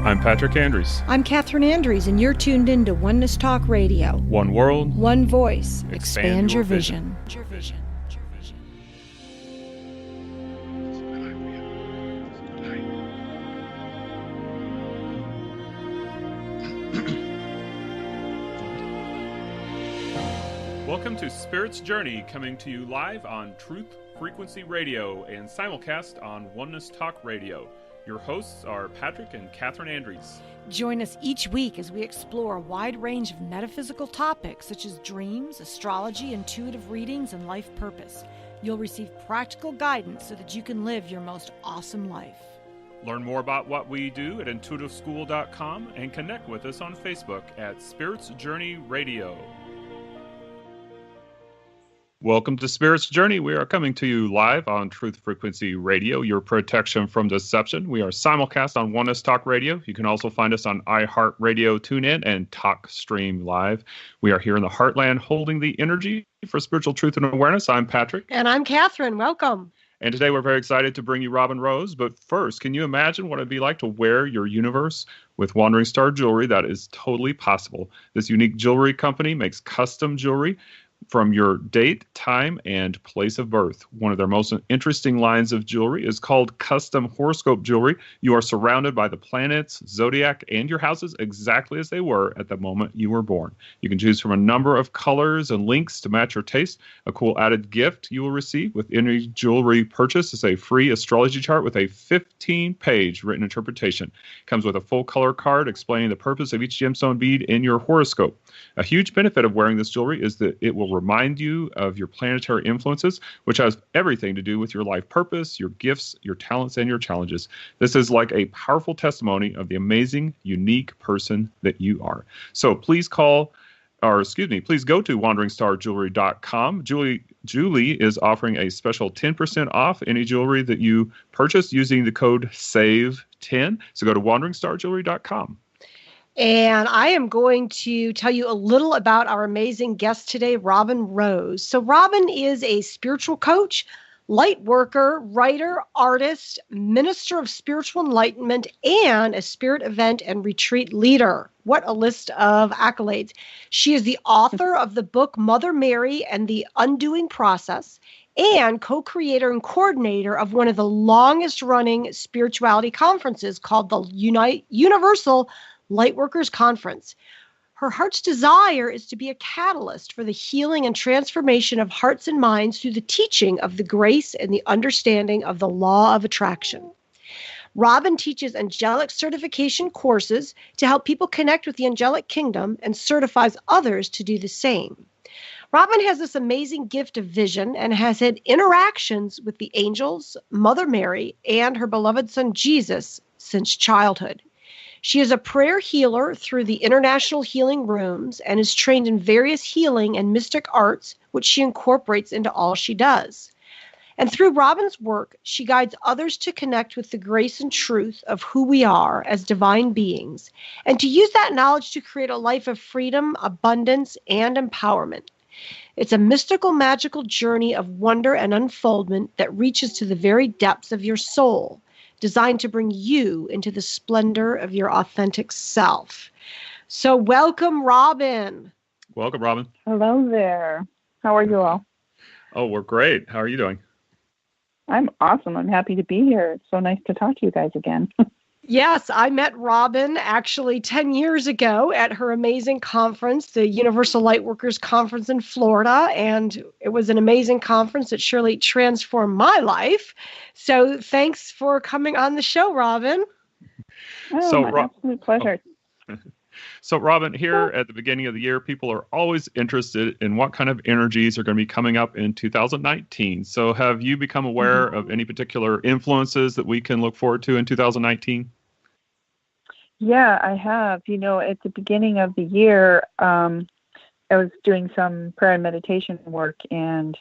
I'm Patrick Andrews. I'm Catherine Andrews, and you're tuned in to Oneness Talk Radio. One world, one voice. Expand your vision. Welcome to Spirit's Journey, coming to you live on Truth Frequency Radio and simulcast on Oneness Talk Radio. Your hosts are Patrick and Catherine Andrews. Join us each week as we explore a wide range of metaphysical topics such as dreams, astrology, intuitive readings, and life purpose. You'll receive practical guidance so that you can live your most awesome life. Learn more about what we do at intuitiveschool.com and connect with us on Facebook at Spirit's Journey Radio. Welcome to Spirit's Journey. We are coming to you live on Truth Frequency Radio, your protection from deception. We are simulcast on Oneness Talk Radio. You can also find us on iHeartRadio, TuneIn, and TalkStream Live. We are here in the Heartland holding the energy for spiritual truth and awareness. I'm Patrick. And I'm Catherine. Welcome. And today we're very excited to bring you Robin Rose. But first, can you imagine what it'd be like to wear your universe with Wandering Star jewelry? That is totally possible. This unique jewelry company makes custom jewelry from your date, time, and place of birth. One of their most interesting lines of jewelry is called custom horoscope jewelry. You are surrounded by the planets, zodiac, and your houses exactly as they were at the moment you were born. You can choose from a number of colors and links to match your taste. A cool added gift you will receive with any jewelry purchase is a free astrology chart with a 15-page written interpretation. It comes with a full color card explaining the purpose of each gemstone bead in your horoscope. A huge benefit of wearing this jewelry is that it will remind you of your planetary influences, which has everything to do with your life purpose, your gifts, your talents, and your challenges. This is like a powerful testimony of the amazing, unique person that you are. So please go to wanderingstarjewelry.com. Julie is offering a special 10% off any jewelry that you purchase using the code SAVE10. So go to wanderingstarjewelry.com. And I am going to tell you a little about our amazing guest today, Robin Rose. So Robin is a spiritual coach, light worker, writer, artist, minister of spiritual enlightenment, and a spirit event and retreat leader. What a list of accolades. She is the author of the book Mother Mary and the Undoing Process, and co-creator and coordinator of one of the longest-running spirituality conferences called the Universal Lightworkers Conference. Her heart's desire is to be a catalyst for the healing and transformation of hearts and minds through the teaching of the grace and the understanding of the law of attraction. Robin teaches angelic certification courses to help people connect with the angelic kingdom and certifies others to do the same. Robin has this amazing gift of vision and has had interactions with the angels, Mother Mary, and her beloved son Jesus since childhood. She is a prayer healer through the International Healing Rooms and is trained in various healing and mystic arts, which she incorporates into all she does. And through Robin's work, she guides others to connect with the grace and truth of who we are as divine beings, and to use that knowledge to create a life of freedom, abundance, and empowerment. It's a mystical, magical journey of wonder and unfoldment that reaches to the very depths of your soul, designed to bring you into the splendor of your authentic self. So welcome, Robin. Welcome, Robin. Hello there. How are you all? Oh, we're great. How are you doing? I'm awesome. I'm happy to be here. It's so nice to talk to you guys again. Yes, I met Robin actually 10 years ago at her amazing conference, the Universal Lightworkers Conference in Florida, and it was an amazing conference that surely transformed my life. So thanks for coming on the show, Robin. Oh, my absolute pleasure. So, Robin, here at the beginning of the year, people are always interested in what kind of energies are going to be coming up in 2019. So have you become aware of any particular influences that we can look forward to in 2019? Yeah, I have. You know, at the beginning of the year, I was doing some prayer and meditation work, and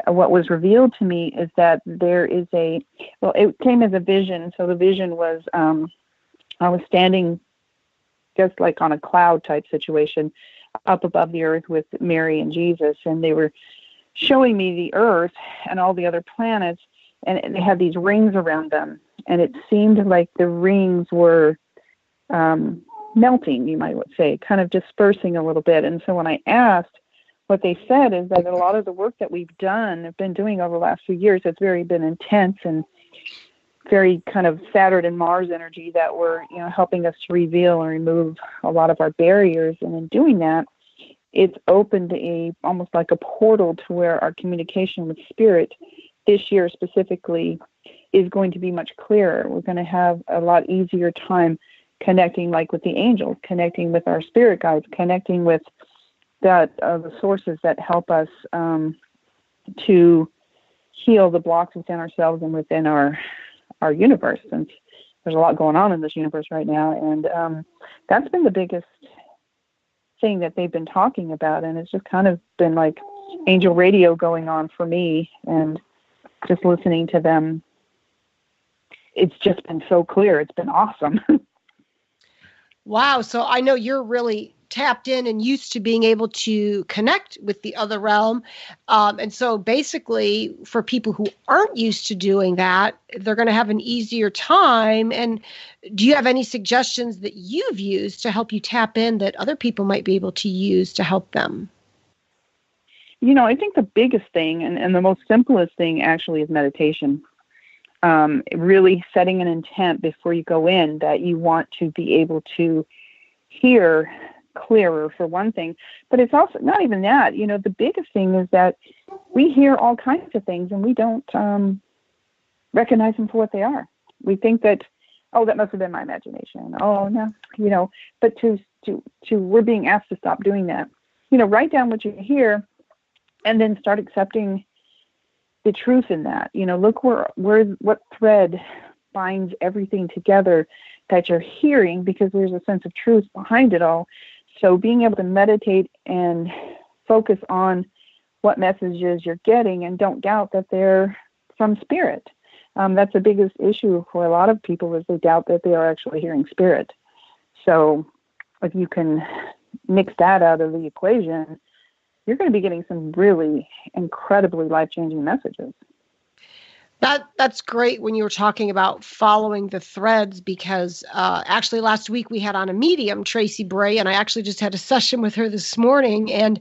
what was revealed to me is that there is it came as a vision. So the vision was, I was standing just like on a cloud type situation up above the earth with Mary and Jesus, and they were showing me the earth and all the other planets, and they had these rings around them. and it seemed like the rings were melting, you might say, kind of dispersing a little bit. And so when I asked, what they said is that a lot of the work that we've have been doing over the last few years, has been intense and very kind of Saturn and Mars energy that were, helping us to reveal and remove a lot of our barriers. And in doing that, it's opened almost like a portal to where our communication with spirit this year specifically is going to be much clearer. We're going to have a lot easier time connecting, like with the angels, connecting with our spirit guides, connecting with the sources that help us to heal the blocks within ourselves and within our universe. Since there's a lot going on in this universe right now, and that's been the biggest thing that they've been talking about, and it's just kind of been like angel radio going on for me, and just listening to them, it's just been so clear. It's been awesome. Wow. So I know you're really tapped in and used to being able to connect with the other realm. And so basically for people who aren't used to doing that, they're going to have an easier time. And do you have any suggestions that you've used to help you tap in that other people might be able to use to help them? I think the biggest thing and the most simplest thing actually is meditation. Really setting an intent before you go in that you want to be able to hear clearer, for one thing. But it's also not even that. The biggest thing is that we hear all kinds of things and we don't recognize them for what they are. We think that, oh, that must have been my imagination. Oh, no, but to we're being asked to stop doing that. Write down what you hear and then start accepting the truth in that. Look what thread binds everything together that you're hearing, because there's a sense of truth behind it all. So being able to meditate and focus on what messages you're getting, and don't doubt that they're from spirit. That's the biggest issue for a lot of people, is they doubt that they are actually hearing spirit. So if you can mix that out of the equation, you're going to be getting some really incredibly life-changing messages. That's great when you were talking about following the threads, because actually last week we had on a medium, Tracy Bray, and I actually just had a session with her this morning. And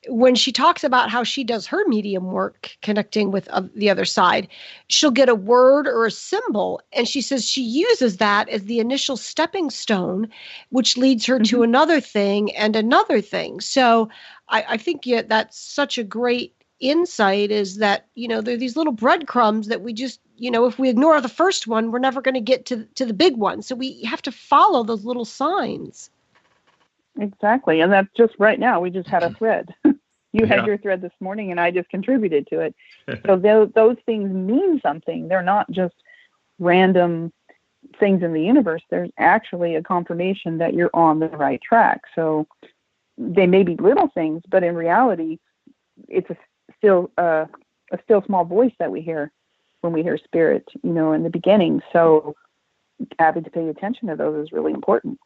when she talks about how she does her medium work connecting with the other side, she'll get a word or a symbol. And she says she uses that as the initial stepping stone, which leads her to another thing and another thing. So I think that's such a great insight, is that, there are these little breadcrumbs that we just, if we ignore the first one, we're never going to get to the big one. So we have to follow those little signs. Exactly. And that's just right now. We just had a thread. You had your thread this morning and I just contributed to it. So those things mean something. They're not just random things in the universe. There's actually a confirmation that you're on the right track. So they may be little things, but in reality, it's a still small voice that we hear when we hear spirit, in the beginning. So having to pay attention to those is really important.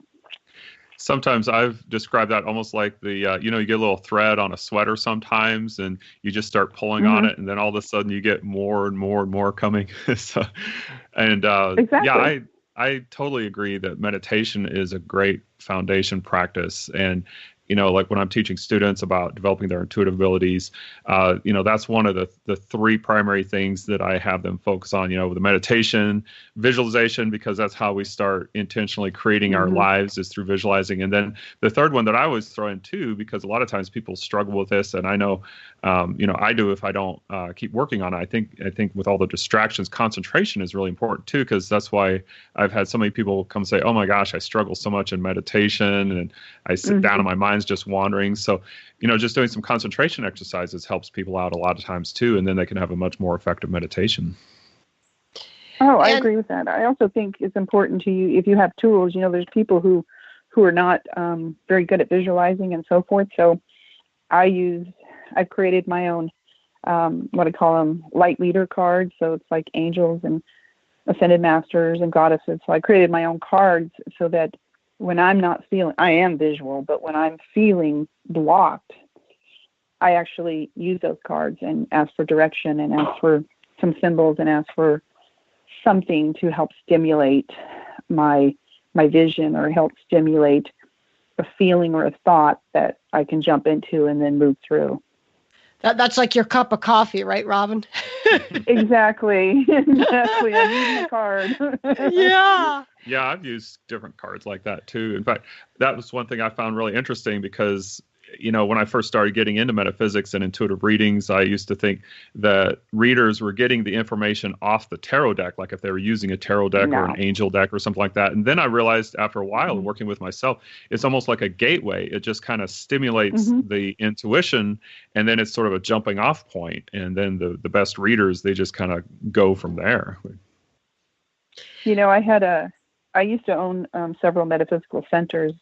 Sometimes I've described that almost like the, you get a little thread on a sweater sometimes, and you just start pulling on it, and then all of a sudden you get more and more and more coming. Exactly. Yeah, I totally agree that meditation is a great foundation practice. And like when I'm teaching students about developing their intuitive abilities, that's one of the three primary things that I have them focus on, with the meditation, visualization, because that's how we start intentionally creating our lives, is through visualizing. And then the third one that I always throw in too, because a lot of times people struggle with this, and I know, I do if I don't keep working on it. I think with all the distractions, concentration is really important too, because that's why I've had so many people come say, oh my gosh, I struggle so much in meditation, and I sit down and my mind's just wandering. So, just doing some concentration exercises helps people out a lot of times too, and then they can have a much more effective meditation. Oh, I agree with that. I also think it's important to you, if you have tools, there's people who are not very good at visualizing and so forth. So I've created my own, what I call them, light leader cards. So it's like angels and ascended masters and goddesses. So I created my own cards so that when I'm not feeling, I am visual, but when I'm feeling blocked, I actually use those cards and ask for direction and ask for some symbols and ask for something to help stimulate my vision, or help stimulate a feeling or a thought that I can jump into and then move through. That's like your cup of coffee, right, Robin? Exactly. Exactly. I'm using a card. Yeah. Yeah, I've used different cards like that too. In fact, that was one thing I found really interesting because, when I first started getting into metaphysics and intuitive readings, I used to think that readers were getting the information off the tarot deck, like if they were using a tarot deck or an angel deck or something like that. And then I realized after a while working with myself, it's almost like a gateway. It just kind of stimulates the intuition, and then it's sort of a jumping off point. And then the best readers, they just kind of go from there. I used to own several metaphysical centers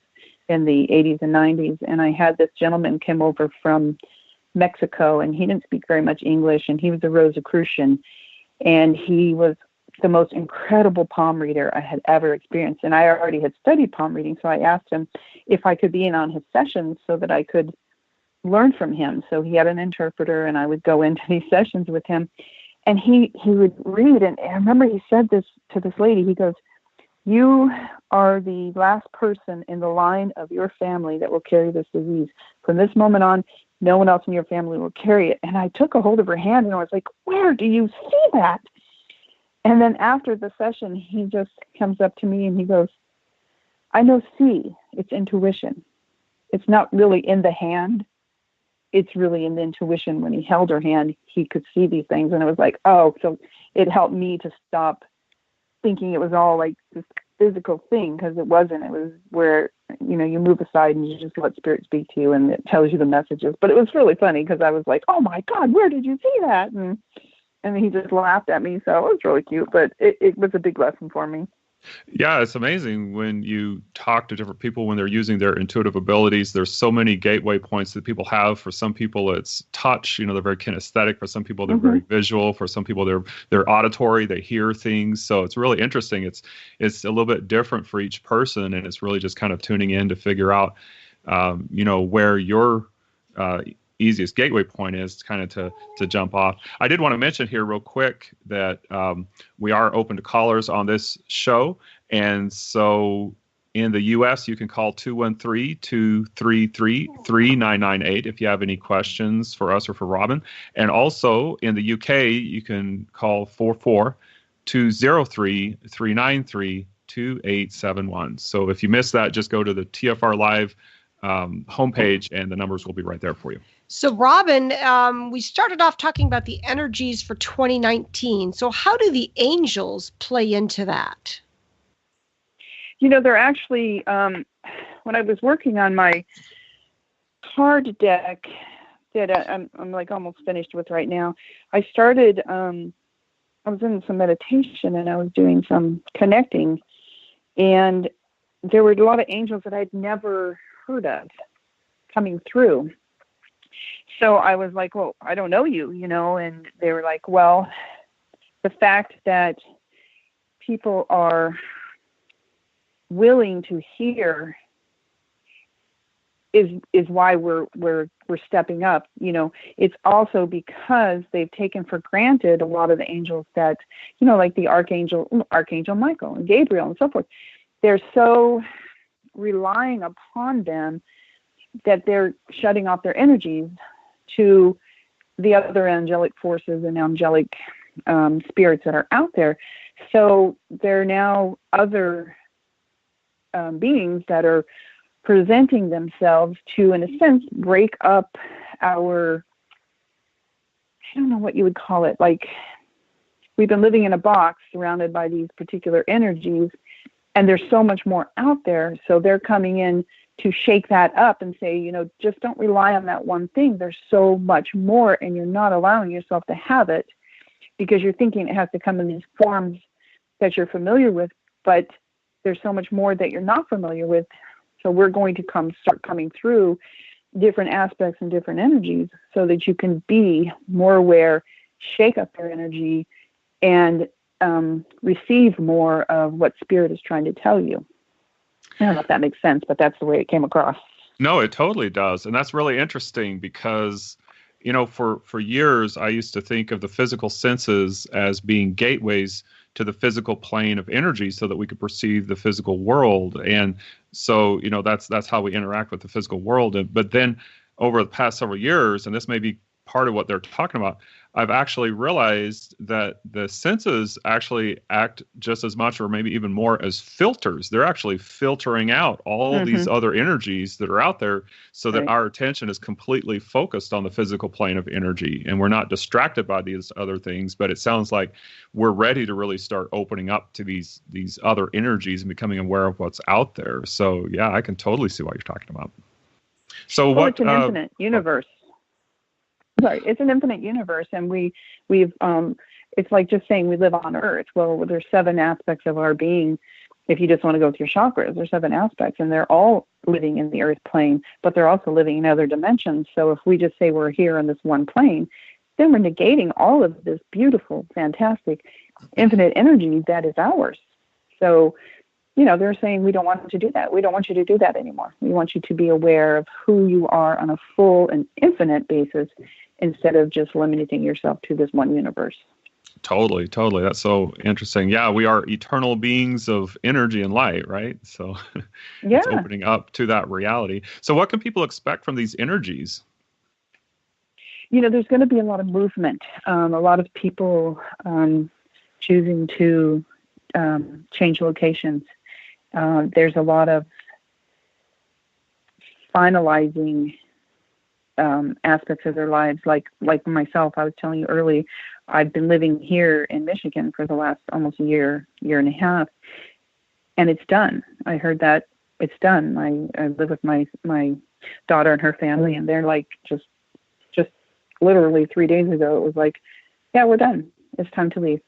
in the 80s and 90s, and I had this gentleman come over from Mexico, and he didn't speak very much English, and he was a Rosicrucian, and he was the most incredible palm reader I had ever experienced. And I already had studied palm reading, so I asked him if I could be in on his sessions so that I could learn from him. So he had an interpreter, and I would go into these sessions with him, and he would read. And I remember he said this to this lady. He goes, "You are the last person in the line of your family that will carry this disease. From this moment on, no one else in your family will carry it." And I took a hold of her hand, and I was like, "Where do you see that?" And then after the session, he just comes up to me and he goes, "I know it's intuition. It's not really in the hand. It's really in the intuition." When he held her hand, he could see these things. And I was like, oh, so it helped me to stop thinking it was all like this physical thing, because it wasn't. It was where, you move aside and you just let spirit speak to you, and it tells you the messages. But it was really funny because I was like, oh my God, where did you see that? And he just laughed at me. So it was really cute, but it was a big lesson for me. Yeah, it's amazing when you talk to different people when they're using their intuitive abilities. There's so many gateway points that people have. For some people, it's touch. They're very kinesthetic. For some people, they're very visual. For some people, they're auditory. They hear things. So it's really interesting. It's a little bit different for each person, and it's really just kind of tuning in to figure out, where your easiest gateway point is, kind of to jump off. I did want to mention here real quick that we are open to callers on this show. And so in the U.S., you can call 213-233-3998 if you have any questions for us or for Robin. And also in the U.K., you can call 44-203-393-2871. So if you missed that, just go to the TFR Live homepage, and the numbers will be right there for you. So, Robin, we started off talking about the energies for 2019. So how do the angels play into that? They're actually, when I was working on my card deck that I'm like almost finished with right now, I started, I was in some meditation and I was doing some connecting, and there were a lot of angels that I'd never heard of coming through. So I was like, well, I don't know you, and they were like, well, the fact that people are willing to hear is why we're stepping up. It's also because they've taken for granted a lot of the angels that, like the Archangel Michael and Gabriel and so forth. They're so relying upon them that they're shutting off their energies to the other angelic forces and angelic spirits that are out there. So there are now other beings that are presenting themselves to, in a sense, break up our, I don't know what you would call it, like we've been living in a box surrounded by these particular energies, and there's so much more out there. So they're coming in to shake that up and say, just don't rely on that one thing. There's so much more, and you're not allowing yourself to have it because you're thinking it has to come in these forms that you're familiar with, but there's so much more that you're not familiar with. So we're going to start coming through different aspects and different energies so that you can be more aware, shake up your energy, and receive more of what Spirit is trying to tell you. I don't know if that makes sense, but that's the way it came across. No, it totally does. And that's really interesting because, for years, I used to think of the physical senses as being gateways to the physical plane of energy so that we could perceive the physical world. And so, that's how we interact with the physical world. But then over the past several years, and this may be part of what they're talking about, I've actually realized that the senses actually act just as much or maybe even more as filters. They're actually filtering out all these other energies that are out there so that our attention is completely focused on the physical plane of energy, and we're not distracted by these other things. But it sounds like we're ready to really start opening up to these other energies and becoming aware of what's out there. So yeah, I can totally see what you're talking about. So it's an infinite universe. Sorry, it's an infinite universe, and we've it's like just saying we live on Earth. Well, there's 7 aspects of our being. If you just want to go with your chakras, there's 7 aspects, and they're all living in the Earth plane, but they're also living in other dimensions. So if we just say we're here on this one plane, then we're negating all of this beautiful, fantastic, infinite energy that is ours. So, they're saying we don't want to do that. We don't want you to do that anymore. We want you to be aware of who you are on a full and infinite basis, instead of just limiting yourself to this one universe. Totally. That's so interesting. Yeah, we are eternal beings of energy and light, right? So it's opening up to that reality. So what can people expect from these energies? There's going to be a lot of movement, a lot of people choosing to change locations. There's a lot of finalizing aspects of their lives. Like myself, I was telling you early, I've been living here in Michigan for the last almost a year and a half, and it's done. I heard that it's done. I live with my daughter and her family, and they're like, just literally 3 days ago, it was like, yeah, we're done. It's time to leave.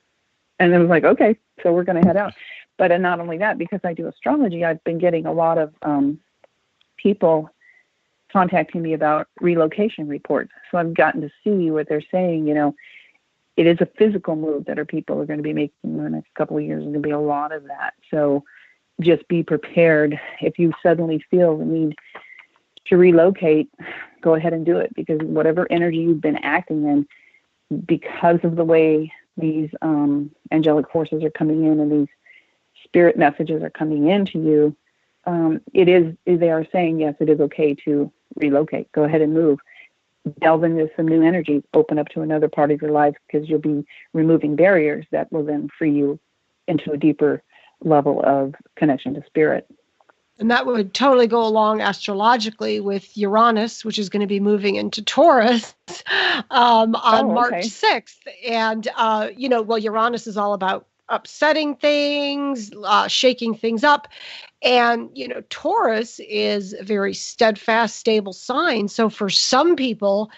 And it was like, okay, so we're going to head out. But not only that, because I do astrology, I've been getting a lot of people contacting me about relocation reports. So I've gotten to see what they're saying. It is a physical move that our people are going to be making in the next couple of years. There's going to be a lot of that. So just be prepared. If you suddenly feel the need to relocate, go ahead and do it, because whatever energy you've been acting in, because of the way these angelic forces are coming in and these spirit messages are coming into you, they are saying, yes, it is okay to relocate. Go ahead and move. Delve into some new energies. Open up to another part of your life, because you'll be removing barriers that will then free you into a deeper level of connection to spirit. And that would totally go along astrologically with Uranus, which is going to be moving into Taurus on March 6th. And, Uranus is all about upsetting things, shaking things up. And, Taurus is a very steadfast, stable sign. So for some people,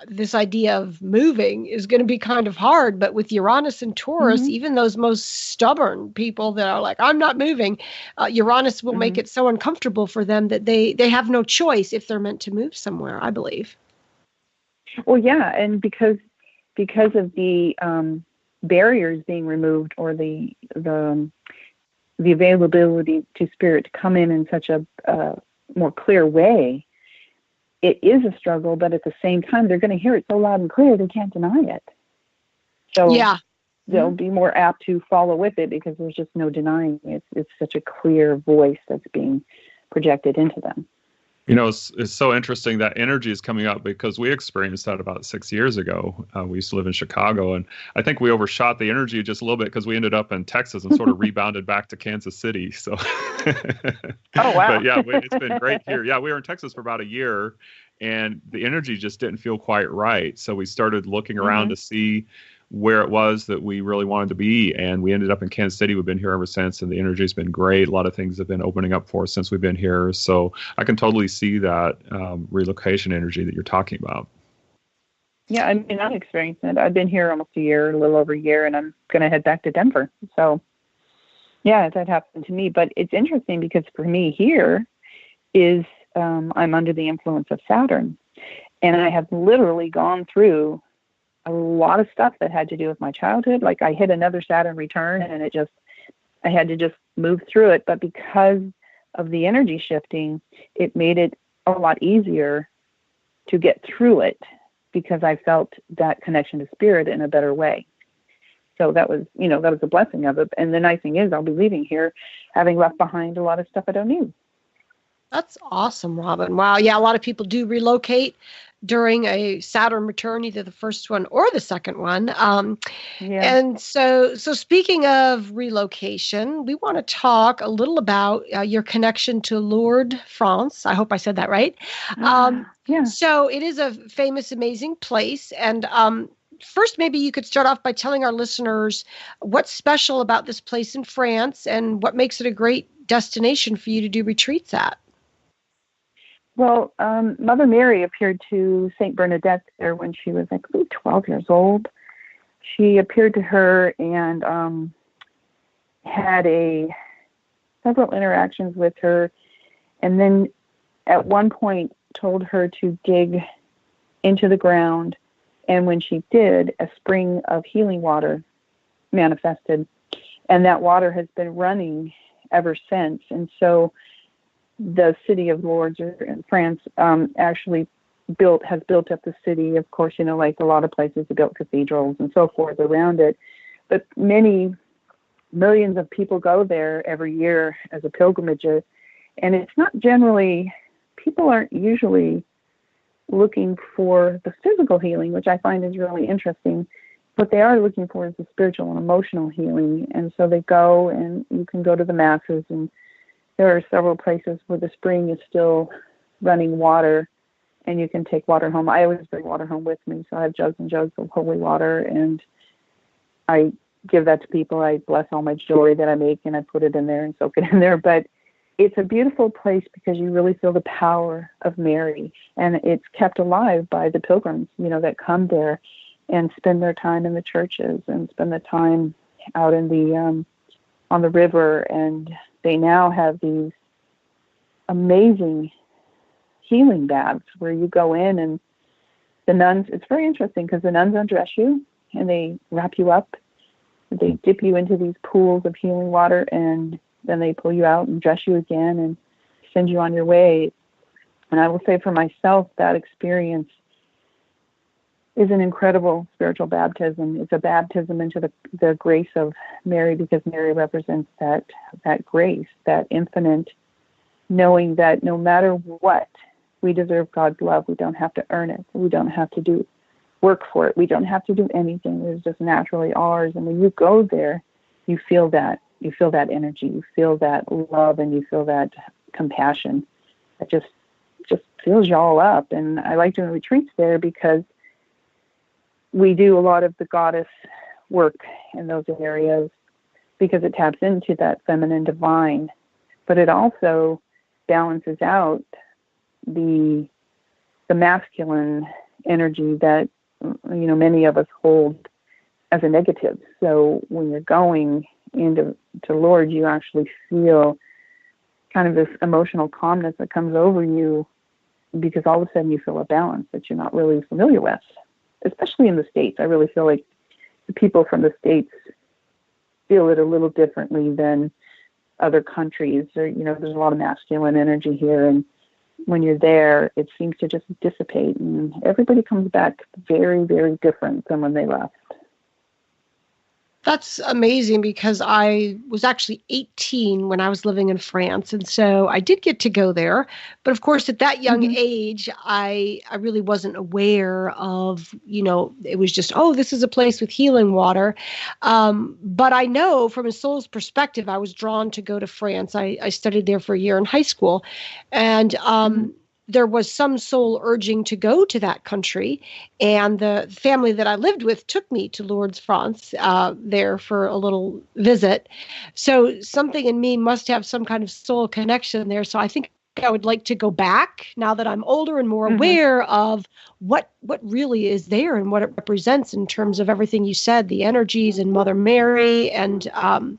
this idea of moving is going to be kind of hard. But with Uranus and Taurus, even those most stubborn people that are like, I'm not moving, Uranus will make it so uncomfortable for them that they have no choice if they're meant to move somewhere, I believe. Well, yeah. And because of the barriers being removed, or the availability to spirit to come in such a more clear way, it is a struggle, but at the same time, they're going to hear it so loud and clear, they can't deny it. So they'll be more apt to follow with it, because there's just no denying it. It's such a clear voice that's being projected into them. It's so interesting that energy is coming up, because we experienced that about 6 years ago. We used to live in Chicago, and I think we overshot the energy just a little bit, because we ended up in Texas and sort of rebounded back to Kansas City. So, oh wow! But yeah, it's been great here. Yeah, we were in Texas for about a year, and the energy just didn't feel quite right. So we started looking around to see where it was that we really wanted to be, and we ended up in Kansas City. We've been here ever since, and the energy's been great. A lot of things have been opening up for us since we've been here. So I can totally see that relocation energy that you're talking about. Yeah, I mean, I'm experiencing it. I've been here almost a year, a little over a year, and I'm going to head back to Denver. So yeah, that happened to me. But it's interesting, because for me here is I'm under the influence of Saturn, and I have literally gone through a lot of stuff that had to do with my childhood. Like I hit another Saturn return, and I had to just move through it. But because of the energy shifting, it made it a lot easier to get through it, because I felt that connection to spirit in a better way. So that was, that was a blessing of it. And the nice thing is I'll be leaving here having left behind a lot of stuff I don't need. That's awesome, Robin. Wow. Yeah, a lot of people do relocate during a Saturn return, either the first one or the second one. Yeah. And so speaking of relocation, we want to talk a little about your connection to Lourdes, France. I hope I said that right. Yeah. So it is a famous, amazing place. And first, maybe you could start off by telling our listeners what's special about this place in France and what makes it a great destination for you to do retreats at. Well, Mother Mary appeared to Saint Bernadette there when she was, I believe, 12 years old. She appeared to her and had several interactions with her, and then at one point told her to dig into the ground. And when she did, a spring of healing water manifested, and that water has been running ever since. And so the city of Lourdes in France actually has built up the city. Of course, like a lot of places, they built cathedrals and so forth around it. But many millions of people go there every year as a pilgrimage. And it's not generally, people aren't usually looking for the physical healing, which I find is really interesting. What they are looking for is the spiritual and emotional healing. And so they go, and you can go to the masses, and there are several places where the spring is still running water, and you can take water home. I always bring water home with me, so I have jugs and jugs of holy water, and I give that to people. I bless all my jewelry that I make, and I put it in there and soak it in there. But it's a beautiful place because you really feel the power of Mary, and it's kept alive by the pilgrims, that come there and spend their time in the churches and spend the time out in the on the river. And they now have these amazing healing baths where you go in, and the nuns, it's very interesting because the nuns undress you and they wrap you up. They dip you into these pools of healing water, and then they pull you out and dress you again and send you on your way. And I will say for myself, that experience is an incredible spiritual baptism. It's a baptism into the grace of Mary, because Mary represents that grace, that infinite, knowing that no matter what, we deserve God's love. We don't have to earn it. We don't have to do work for it. We don't have to do anything. It's just naturally ours. And when you go there, you feel that. You feel that energy. You feel that love, and you feel that compassion. It just fills you all up. And I like doing retreats there because we do a lot of the goddess work in those areas, because it taps into that feminine divine, but it also balances out the masculine energy that many of us hold as a negative. So when you're going into Lourdes, you actually feel kind of this emotional calmness that comes over you, because all of a sudden you feel a balance that you're not really familiar with, especially in the States. I really feel like the people from the States feel it a little differently than other countries. There's a lot of masculine energy here, and when you're there, it seems to just dissipate, and everybody comes back very, very different than when they left. That's amazing, because I was actually 18 when I was living in France. And so I did get to go there. But of course, at that young age, I really wasn't aware of, it was just, this is a place with healing water. But I know from a soul's perspective, I was drawn to go to France. I studied there for a year in high school. And there was some soul urging to go to that country. And the family that I lived with took me to Lourdes France there for a little visit. So something in me must have some kind of soul connection there. So I think I would like to go back now that I'm older and more aware of what really is there and what it represents in terms of everything you said, the energies and Mother Mary and, an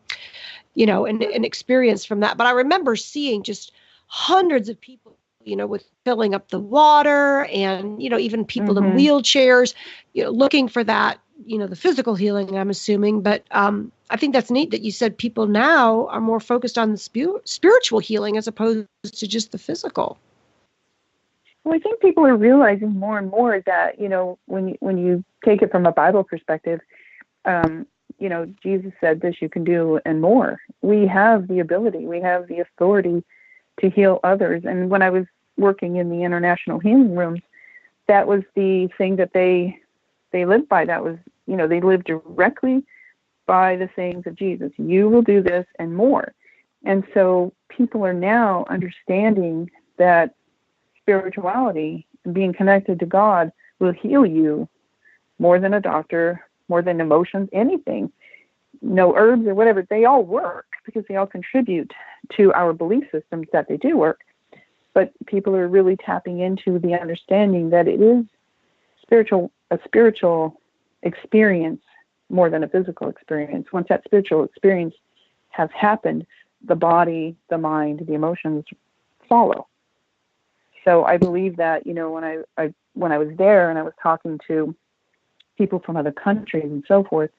experience from that. But I remember seeing just hundreds of people, with filling up the water, and, even people in wheelchairs, looking for that, the physical healing, I'm assuming. But I think that's neat that you said people now are more focused on the spiritual healing as opposed to just the physical. Well, I think people are realizing more and more that, when you take it from a Bible perspective, Jesus said this you can do and more. We have the ability, we have the authority to heal others. And when I was working in the international healing rooms, that was the thing that they lived by. That was, they lived directly by the sayings of Jesus. You will do this and more. And so people are now understanding that spirituality and being connected to God will heal you more than a doctor, more than emotions, anything. No herbs or whatever, they all work because they all contribute to our belief systems that they do work. But people are really tapping into the understanding that it is a spiritual experience more than a physical experience. Once that spiritual experience has happened, the body, the mind, the emotions follow. So I believe that, when I was there and I was talking to people from other countries and so forth,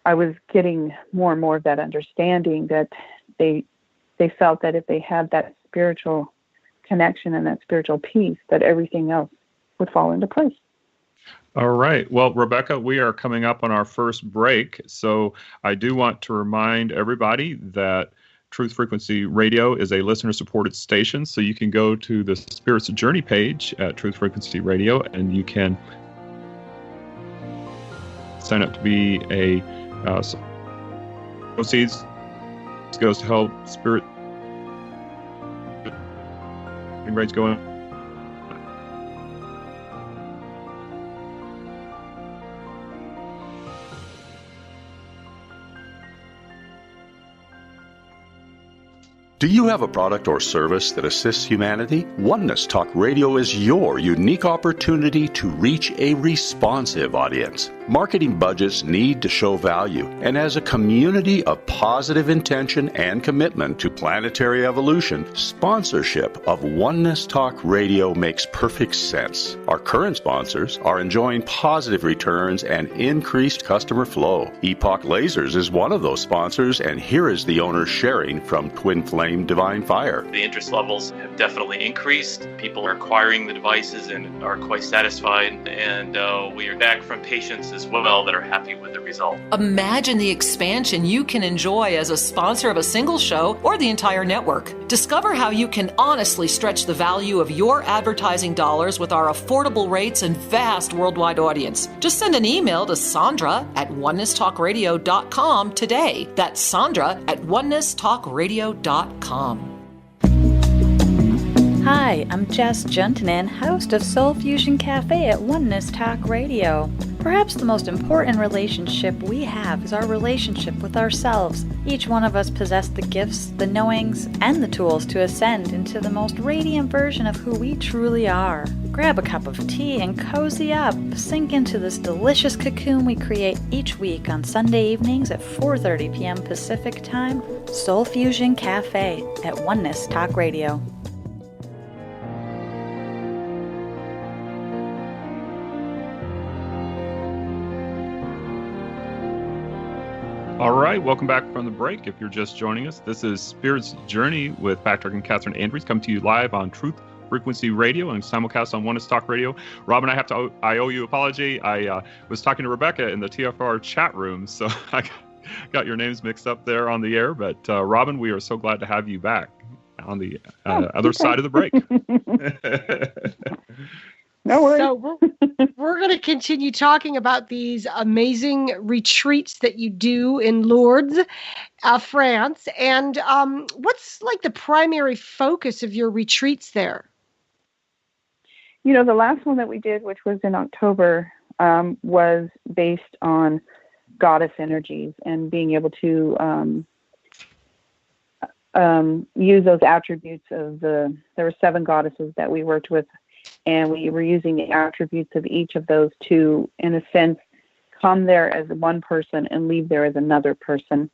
I was getting more and more of that understanding that they felt that if they had that spiritual connection and that spiritual peace, that everything else would fall into place. All right. Well, Rebecca, we are coming up on our first break. So I do want to remind everybody that Truth Frequency Radio is a listener-supported station. So you can go to the Spirit's Journey page at Truth Frequency Radio, and you can sign up to be a proceeds goes to help Spirit and rates going. Do you have a product or service that assists humanity? Oneness Talk Radio is your unique opportunity to reach a responsive audience. Marketing budgets need to show value, and as a community of positive intention and commitment to planetary evolution, sponsorship of Oneness Talk Radio makes perfect sense. Our current sponsors are enjoying positive returns and increased customer flow. Epoch Lasers is one of those sponsors, and here is the owner sharing from Twin Flame Divine Fire. The interest levels have definitely increased. People are acquiring the devices and are quite satisfied, and we are back from patients as well that are happy with the result. Imagine the expansion you can enjoy as a sponsor of a single show or the entire network. Discover how you can honestly stretch the value of your advertising dollars with our affordable rates and vast worldwide audience. Just send an email to Sandra@OnenesssTalkRadio.com today. That's Sandra@OnenesssTalkRadio.com. Hi, I'm Jess Juntanen, host of Soul Fusion Cafe at Oneness Talk Radio. Perhaps the most important relationship we have is our relationship with ourselves. Each one of us possess the gifts, the knowings, and the tools to ascend into the most radiant version of who we truly are. Grab a cup of tea and cozy up. Sink into this delicious cocoon we create each week on Sunday evenings at 4:30 p.m. Pacific Time. Soul Fusion Cafe at Oneness Talk Radio. All right, welcome back from the break. If you're just joining us, this is Spirit's Journey with Patrick and Catherine Andrews, coming to you live on Truth Frequency Radio and simulcast on Oneness Talk Radio. Robin, I owe you an apology. I was talking to Rebecca in the TFR chat room, so I got your names mixed up there on the air. But Robin, we are so glad to have you back on the other side of the break. No worries. So we're going to continue talking about these amazing retreats that you do in Lourdes, France. And what's like the primary focus of your retreats there? The last one that we did, which was in October, was based on goddess energies and being able to use those attributes of there were 7 goddesses that we worked with. And we were using the attributes of each of those to, in a sense, come there as one person and leave there as another person.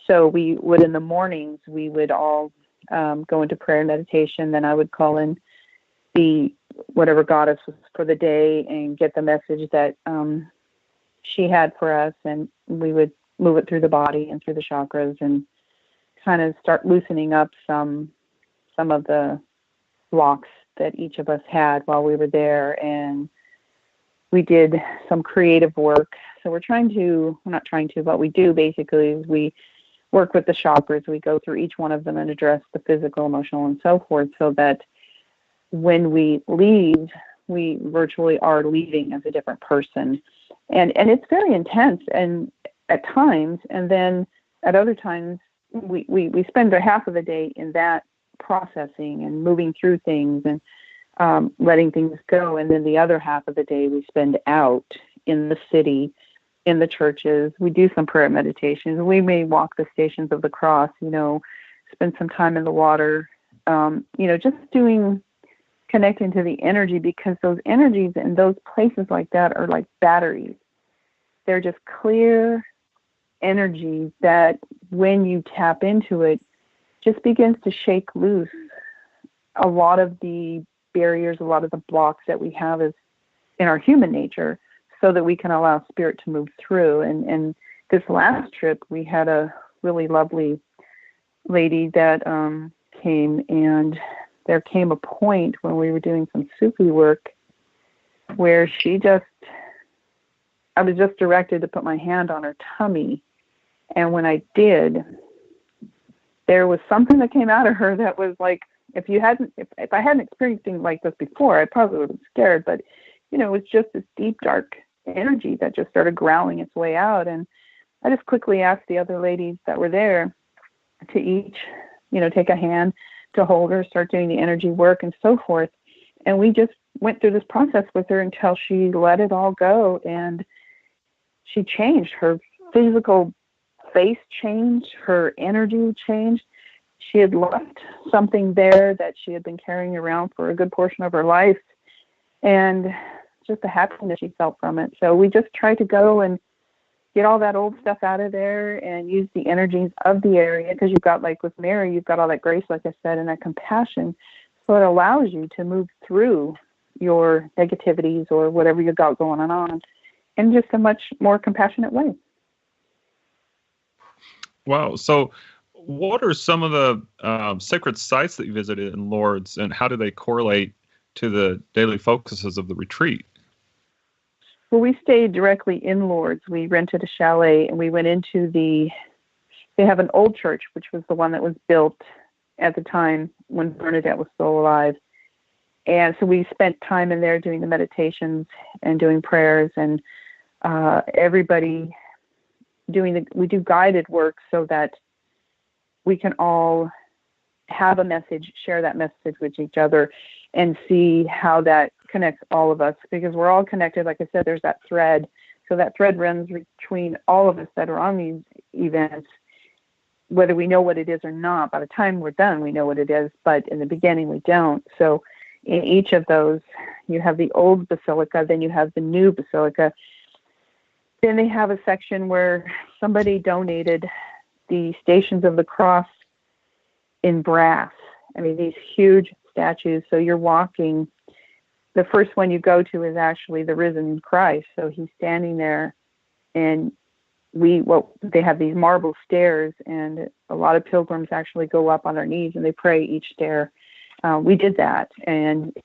So we would, in the mornings, we would all go into prayer and meditation. Then I would call in the whatever goddess was for the day and get the message that she had for us. And we would move it through the body and through the chakras and kind of start loosening up some of the blocks that each of us had while we were there. And we did some creative work, So what we do basically is we work with the chakras. We go through each one of them and address the physical, emotional, and so forth, so that when we leave, we virtually are leaving as a different person. And it's very intense and at times, and then at other times we spend a half of the day in that processing and moving through things and letting things go. And then the other half of the day we spend out in the city, in the churches. We do some prayer meditations. We may walk the stations of the cross, spend some time in the water, just connecting to the energy, because those energies in those places like that are like batteries. They're just clear energy that when you tap into it, just begins to shake loose a lot of the barriers, a lot of the blocks that we have as in our human nature, so that we can allow spirit to move through. And this last trip, we had a really lovely lady that came, and there came a point when we were doing some Sufi work where I was just directed to put my hand on her tummy. And when I did, there was something that came out of her that was like, if I hadn't experienced things like this before, I probably would have been scared. But, it was just this deep, dark energy that just started growling its way out. And I just quickly asked the other ladies that were there to each, take a hand to hold her, start doing the energy work and so forth. And we just went through this process with her until she let it all go. And she changed. Her physical face changed. Her energy changed. She had left something there that she had been carrying around for a good portion of her life. And just the happiness she felt from it. So we just tried to go and get all that old stuff out of there and use the energies of the area, because you've got, like with Mary, you've got all that grace, like I said, and that compassion. So it allows you to move through your negativities or whatever you got going on in just a much more compassionate way. Wow. So what are some of the sacred sites that you visited in Lourdes, and how do they correlate to the daily focuses of the retreat? Well, we stayed directly in Lourdes. We rented a chalet, and we went into they have an old church, which was the one that was built at the time when Bernadette was still alive. And so we spent time in there doing the meditations and doing prayers, and everybody we do guided work so that we can all have a message, share that message with each other, and see how that connects all of us, because we're all connected. Like I said, there's that thread. So that thread runs between all of us that are on these events, whether we know what it is or not. By the time we're done, we know what it is, but in the beginning, we don't. So in each of those, you have the old basilica, then you have the new basilica. Then they have a section where somebody donated the Stations of the Cross in brass. I mean, these huge statues. So you're walking. The first one you go to is actually the risen Christ. So he's standing there, and they have these marble stairs, and a lot of pilgrims actually go up on their knees and they pray each stair. We did that, and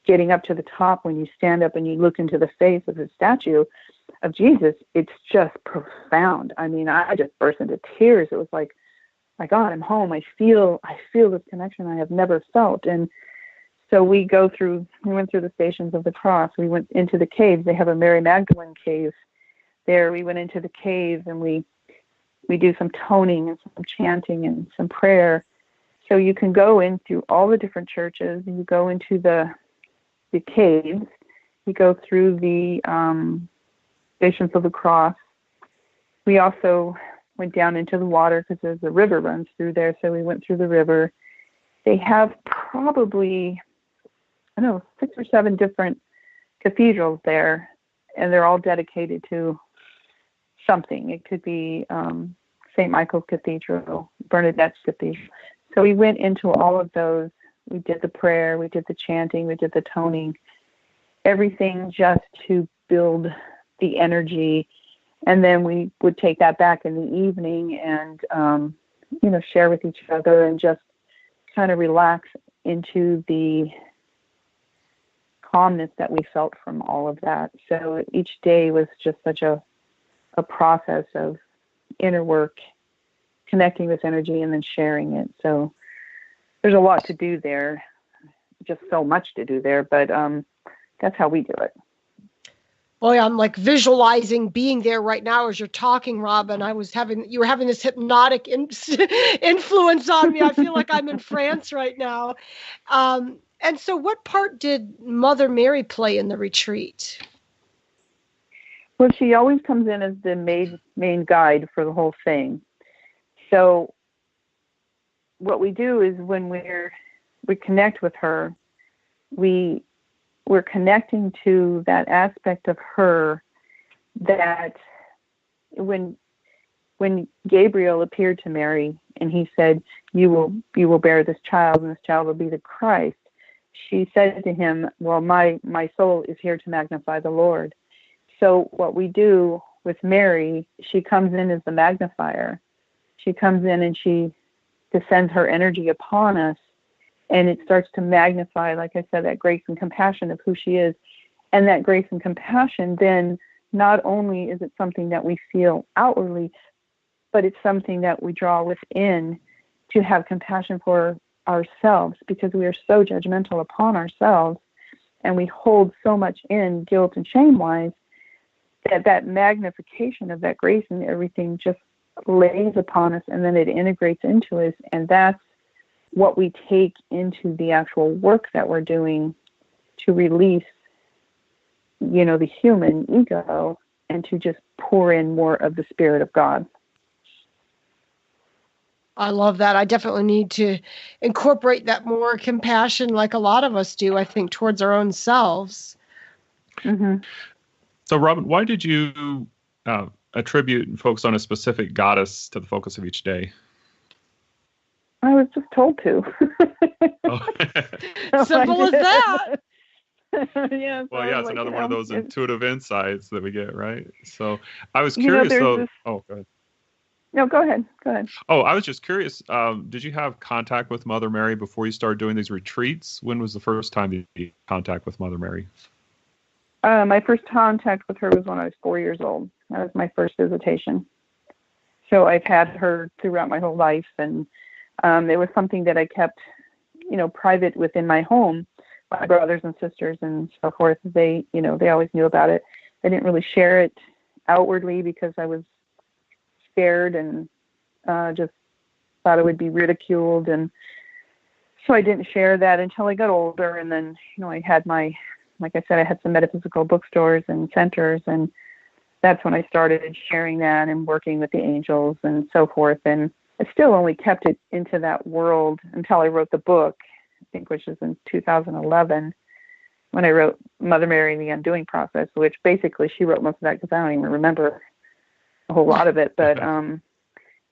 getting up to the top, when you stand up and you look into the face of the statue of Jesus, it's just profound. I mean, I just burst into tears. It was like, my God, I'm home. I feel this connection I have never felt. And so we went through the Stations of the Cross. We went into the caves. They have a Mary Magdalene cave there. We went into the cave, and we do some toning and some chanting and some prayer. So you can go into all the different churches, and you go into the caves. You go through the Stations of the Cross. We also went down into the water because there's a river runs through there. So we went through the river. They have probably, 6 or 7 different cathedrals there, and they're all dedicated to something. It could be St. Michael's Cathedral, Bernadette's Cathedral. So we went into all of those. We did the prayer, we did the chanting, we did the toning, everything just to build the energy. And then we would take that back in the evening and, share with each other and just kind of relax into the calmness that we felt from all of that. So each day was just such a a process of inner work, connecting this energy, and then sharing it. So there's a lot to do there, just so much to do there, but that's how we do it. Boy, I'm like visualizing being there right now as you're talking, Robin. You were having this hypnotic influence on me. I feel like I'm in France right now. And so what part did Mother Mary play in the retreat? Well, she always comes in as the main guide for the whole thing. So what we do is when we connect with her, we're connecting to that aspect of her that when Gabriel appeared to Mary and he said, you will bear this child and this child will be the Christ, she said to him, well, my soul is here to magnify the Lord. So what we do with Mary, she comes in as the magnifier. She comes in and she descends her energy upon us, and it starts to magnify, like I said, that grace and compassion of who she is. And that grace and compassion, then not only is it something that we feel outwardly, but it's something that we draw within to have compassion for ourselves, because we are so judgmental upon ourselves and we hold so much in guilt and shame-wise that magnification of that grace and everything just lays upon us, and then it integrates into us, and that's what we take into the actual work that we're doing to release, the human ego and to just pour in more of the Spirit of God. I love that. I definitely need to incorporate that more compassion, like a lot of us do, I think, towards our own selves. Mm-hmm. So, Robin, why did you attribute and focus on a specific goddess to the focus of each day? I was just told to. Simple as that. Yeah. Well, yeah, it's another one of those intuitive insights that we get, right? So I was curious, though. Oh, go ahead. No, go ahead. Oh, I was just curious. Did you have contact with Mother Mary before you started doing these retreats? When was the first time you had contact with Mother Mary? My first contact with her was when I was 4 years old. That was my first visitation. So I've had her throughout my whole life, and it was something that I kept, private within my home. My brothers and sisters and so forth, they always knew about it. I didn't really share it outwardly because I was scared and just thought it would be ridiculed, and so I didn't share that until I got older. And then, I had like I said, I had some metaphysical bookstores and centers, and that's when I started sharing that and working with the angels and so forth. And I still only kept it into that world until I wrote the book, I think, which is in 2011, when I wrote Mother Mary and the Undoing Process, which basically she wrote most of that because I don't even remember a whole lot of it. But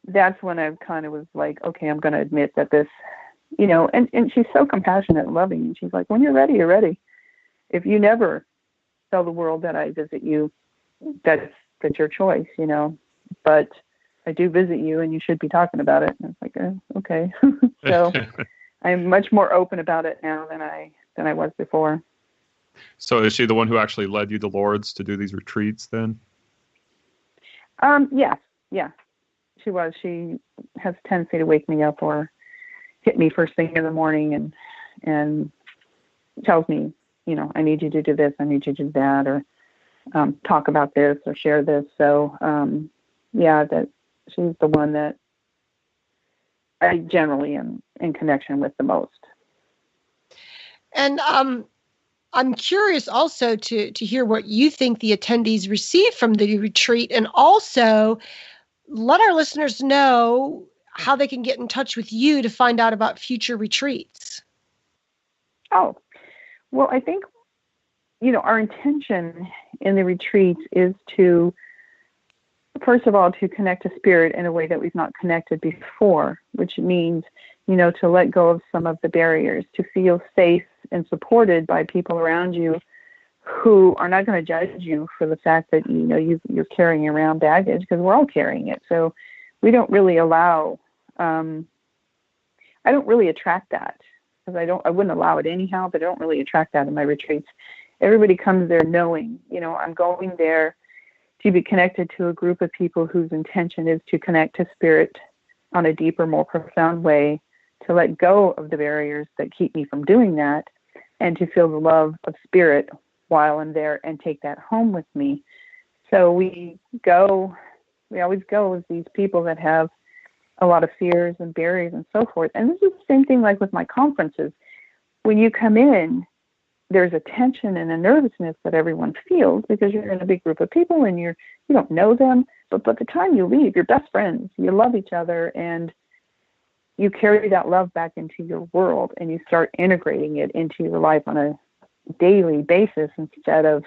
that's when I kind of was like, okay, I'm going to admit that this, and she's so compassionate and loving. And she's like, when you're ready, you're ready. If you never tell the world that I visit you, that's your choice, but I do visit you and you should be talking about it. And it's like, okay. So I'm much more open about it now than I was before. So is she the one who actually led you to Lourdes to do these retreats then? Yeah, she was. She has a tendency to wake me up or hit me first thing in the morning and tells me, I need you to do this, I need you to do that, or talk about this or share this. So, that she's the one that I generally am in connection with the most. And I'm curious also to hear what you think the attendees receive from the retreat, and also let our listeners know how they can get in touch with you to find out about future retreats. Oh, well, I think, our intention in the retreats is to, first of all, to connect to Spirit in a way that we've not connected before, which means, to let go of some of the barriers, to feel safe and supported by people around you who are not going to judge you for the fact that, you're carrying around baggage, because we're all carrying it. So we don't really allow, I don't really attract that, because I wouldn't allow it anyhow, but I don't really attract that in my retreats. Everybody comes there knowing, I'm going there to be connected to a group of people whose intention is to connect to spirit on a deeper, more profound way, to let go of the barriers that keep me from doing that, and to feel the love of spirit while I'm there and take that home with me. So we always go with these people that have a lot of fears and barriers and so forth. And this is the same thing like with my conferences. When you come in, there's a tension and a nervousness that everyone feels because you're in a big group of people and you don't know them. But by the time you leave, you're best friends. You love each other and you carry that love back into your world and you start integrating it into your life on a daily basis instead of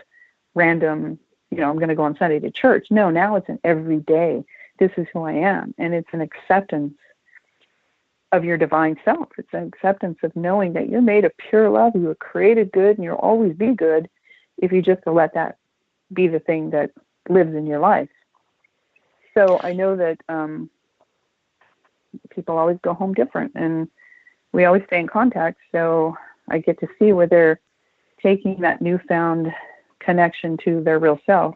random, I'm going to go on Sunday to church. No, now it's an everyday. This is who I am. And it's an acceptance of your divine self. It's an acceptance of knowing that you're made of pure love. You were created good and you'll always be good if you just let that be the thing that lives in your life. So I know that people always go home different and we always stay in contact. So I get to see where they're taking that newfound connection to their real self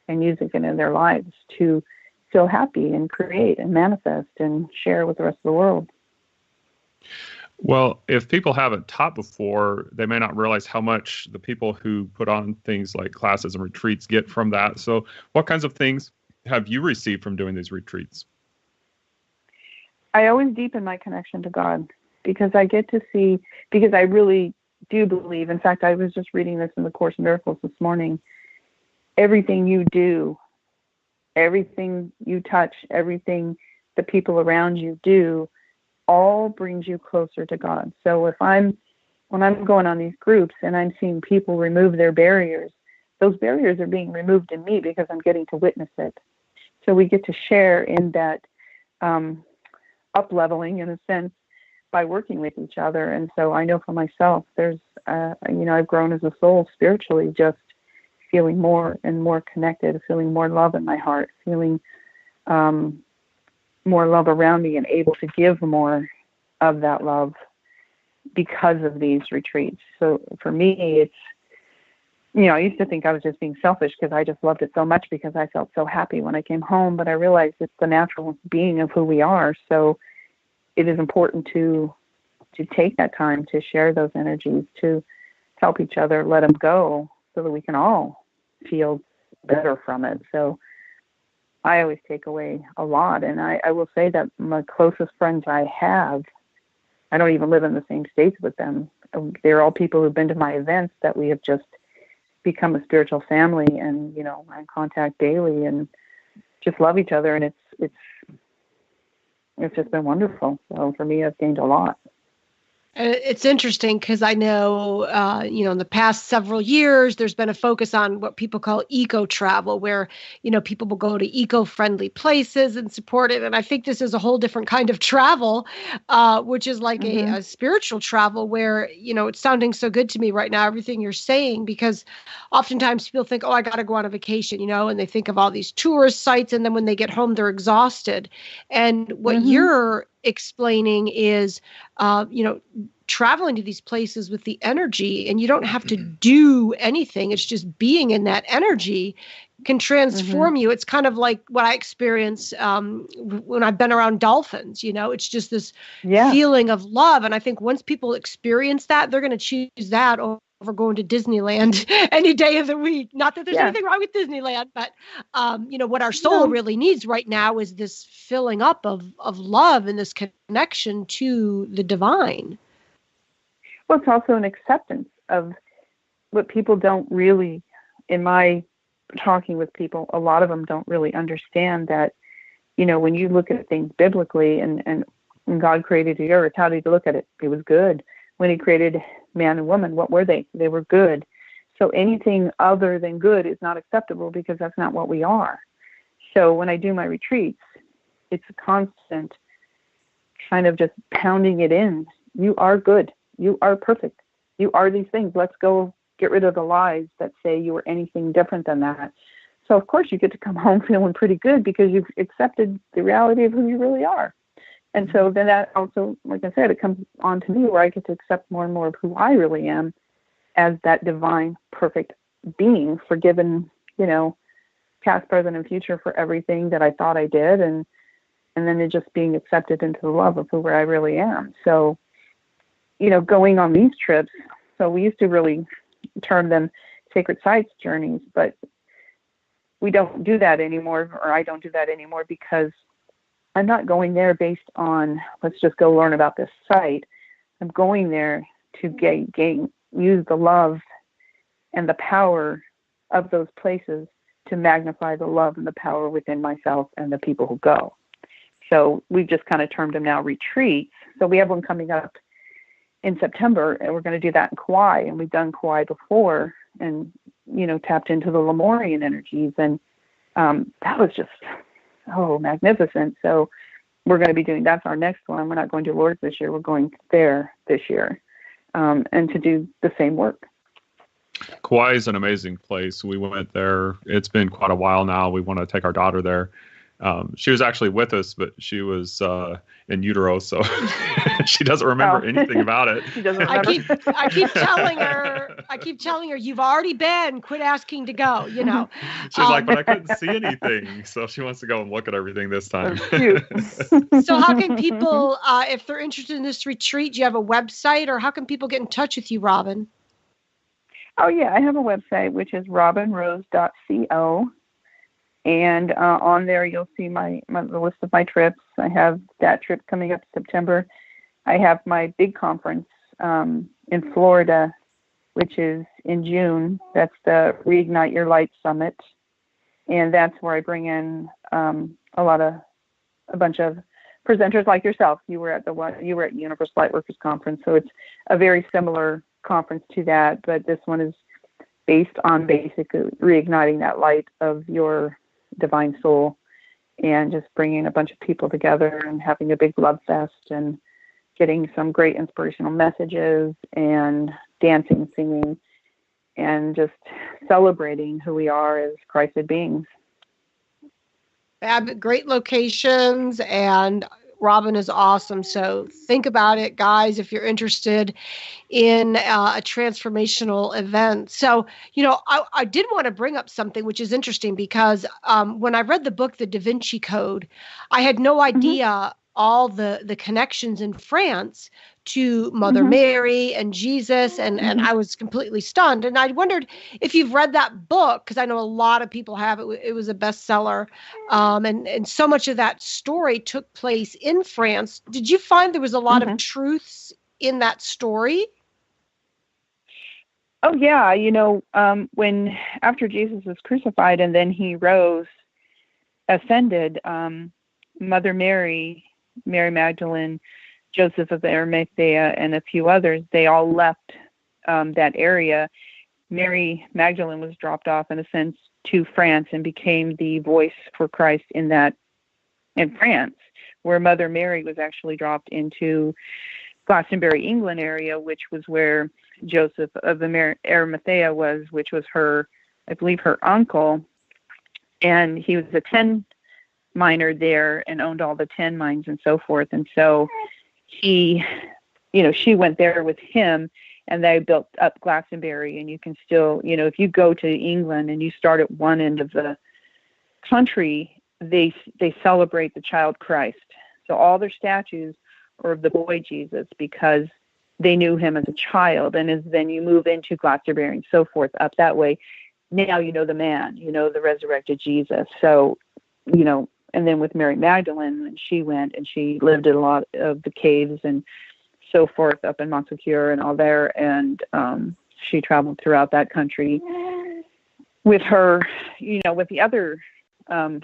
and using it in their lives to feel happy and create and manifest and share with the rest of the world. Well, if people haven't taught before, they may not realize how much the people who put on things like classes and retreats get from that. So what kinds of things have you received from doing these retreats? I always deepen my connection to God because I get to see, because I really do believe, in fact, I was just reading this in the Course in Miracles this morning, everything you do, everything you touch, everything the people around you do, all brings you closer to God. So when I'm going on these groups and I'm seeing people remove their barriers, those barriers are being removed in me because I'm getting to witness it. So we get to share in that up-leveling, in a sense, by working with each other. And so I know for myself, there's, I've grown as a soul spiritually, just feeling more and more connected, feeling more love in my heart, feeling more love around me and able to give more of that love because of these retreats. So for me, it's, I used to think I was just being selfish because I just loved it so much because I felt so happy when I came home, but I realized it's the natural being of who we are. So it is important to take that time to share those energies, to help each other, let them go so that we can all feel better from it. So I always take away a lot. And I will say that my closest friends I have, I don't even live in the same states with them. They're all people who've been to my events that we have just become a spiritual family and, we're in contact daily and just love each other. And it's just been wonderful. So for me, I've gained a lot. It's interesting because I know, in the past several years, there's been a focus on what people call eco-travel, where, people will go to eco-friendly places and support it. And I think this is a whole different kind of travel, which is like a spiritual travel where, it's sounding so good to me right now, everything you're saying, because oftentimes people think, oh, I got to go on a vacation, and they think of all these tourist sites. And then when they get home, they're exhausted. And what you're explaining is, traveling to these places with the energy, and you don't have to do anything. It's just being in that energy can transform you. It's kind of like what I experience when I've been around dolphins. It's just this feeling of love. And I think once people experience that, they're going to choose that over going to Disneyland any day of the week. Not that there's anything wrong with Disneyland, but what our soul really needs right now is this filling up of love and this connection to the divine. Well, it's also an acceptance of what people don't really, in my talking with people, a lot of them don't really understand that, when you look at things biblically and when God created the earth, how did he look at it? It was good. When he created man and woman, what were they? They were good. So anything other than good is not acceptable because that's not what we are. So when I do my retreats, it's a constant kind of just pounding it in. You are good. You are perfect. You are these things. Let's go get rid of the lies that say you are anything different than that. So, of course, you get to come home feeling pretty good because you've accepted the reality of who you really are. And so then that also, like I said, it comes on to me where I get to accept more and more of who I really am as that divine, perfect being, forgiven, past, present, and future for everything that I thought I did, and then it just being accepted into the love of who I really am. So, going on these trips, so we used to really term them sacred sites journeys, but we don't do that anymore, or I don't do that anymore, because I'm not going there based on, let's just go learn about this site. I'm going there to use the love and the power of those places to magnify the love and the power within myself and the people who go. So we've just kind of termed them now retreats. So we have one coming up in September, and we're going to do that in Kauai. And we've done Kauai before and, tapped into the Lemurian energies. And that was just, magnificent. So we're going to be doing, that's our next one. We're not going to Lourdes this year. We're going there this year, and to do the same work. Kauai is an amazing place. We went there. It's been quite a while now. We want to take our daughter there. She was actually with us, but she was in utero, so she doesn't remember anything about it. She doesn't remember. I keep telling her, you've already been. Quit asking to go. She's like, but I couldn't see anything, so she wants to go and look at everything this time. So, how can people, if they're interested in this retreat, do you have a website, or how can people get in touch with you, Robin? Oh yeah, I have a website, which is robinrose.co. And on there, you'll see the list of my trips. I have that trip coming up in September. I have my big conference in Florida, which is in June. That's the Reignite Your Light Summit. And that's where I bring in a bunch of presenters like yourself. You were at Universal Lightworkers Conference, so it's a very similar conference to that, but this one is based on basically reigniting that light of your divine soul and just bringing a bunch of people together and having a big love fest and getting some great inspirational messages and dancing, singing, and just celebrating who we are as Christed beings. Great locations, and Robin is awesome. So think about it, guys, if you're interested in a transformational event. So, I did want to bring up something which is interesting, because when I read the book, The Da Vinci Code, I had no idea all the connections in France to Mother Mary and Jesus, and I was completely stunned. And I wondered if you've read that book, because I know a lot of people have. It was a bestseller, and so much of that story took place in France. Did you find there was a lot of truths in that story? Oh yeah, when after Jesus was crucified and then he rose, ascended, Mother Mary, Mary Magdalene, Joseph of Arimathea, and a few others, they all left that area. Mary Magdalene was dropped off, in a sense, to France and became the voice for Christ in France, where Mother Mary was actually dropped into Glastonbury, England area, which was where Joseph of Arimathea was, which was her, I believe, her uncle. And he was a tin miner there and owned all the tin mines and so forth. And so she went there with him, and they built up Glastonbury. And you can still, if you go to England and you start at one end of the country, they celebrate the child Christ. So all their statues are of the boy Jesus, because they knew him as a child. And then you move into Glastonbury and so forth up that way. Now you know the man, the resurrected Jesus. So, and then with Mary Magdalene, when she went and she lived in a lot of the caves and so forth up in Montsegur and all there. And she traveled throughout that country with her, with the other, some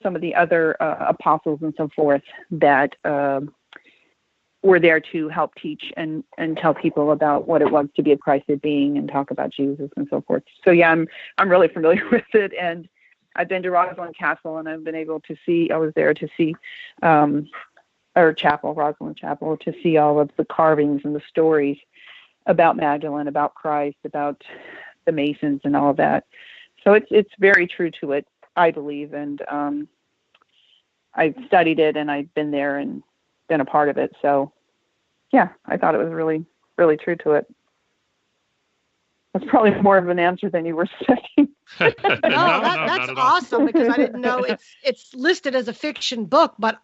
of the other apostles and so forth that were there to help teach and tell people about what it was to be a Christed being and talk about Jesus and so forth. So yeah, I'm really familiar with it, and I've been to Rosalind Castle, and I've been able to see. I was there to see, Rosalind Chapel, to see all of the carvings and the stories about Magdalene, about Christ, about the Masons, and all of that. So it's very true to it, I believe, and I've studied it, and I've been there and been a part of it. So yeah, I thought it was really, really true to it. That's probably more of an answer than you were expecting. No, that's awesome, because I didn't know it's listed as a fiction book, but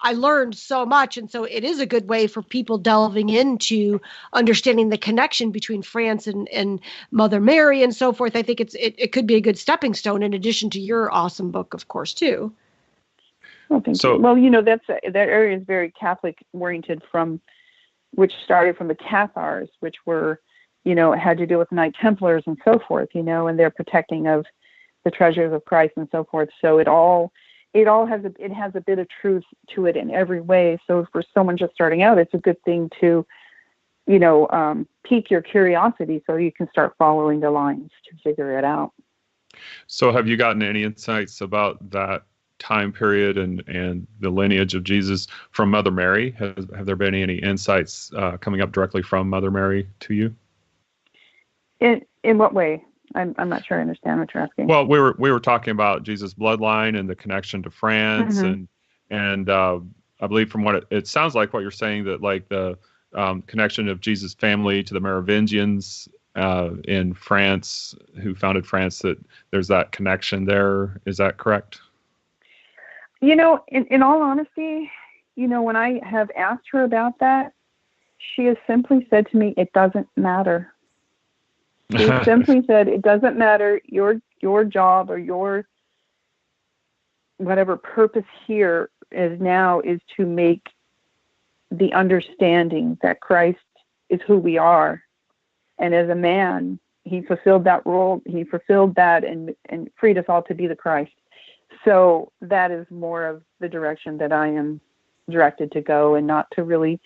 I learned so much. And so it is a good way for people delving into understanding the connection between France and Mother Mary and so forth. I think it could be a good stepping stone in addition to your awesome book, of course, too. Well, thank you. Well, that area is very Catholic oriented, which started from the Cathars, which were, had to do with the Knight Templars and so forth, and their protecting of the treasures of Christ and so forth. So it has a bit of truth to it in every way. So for someone just starting out, it's a good thing to, pique your curiosity so you can start following the lines to figure it out. So have you gotten any insights about that time period and the lineage of Jesus from Mother Mary? Have there been any insights coming up directly from Mother Mary to you? In what way? I'm not sure I understand what you're asking. Well, we were talking about Jesus' bloodline and the connection to France, and I believe from what it sounds like what you're saying, that like the connection of Jesus' family to the Merovingians in France, who founded France, that there's that connection there. Is that correct? In all honesty, when I have asked her about that, she has simply said to me, it doesn't matter. She simply said, it doesn't matter. Your job or your whatever purpose here is to make the understanding that Christ is who we are. And as a man, he fulfilled that role. He fulfilled that and freed us all to be the Christ. So that is more of the direction that I am directed to go, and not to really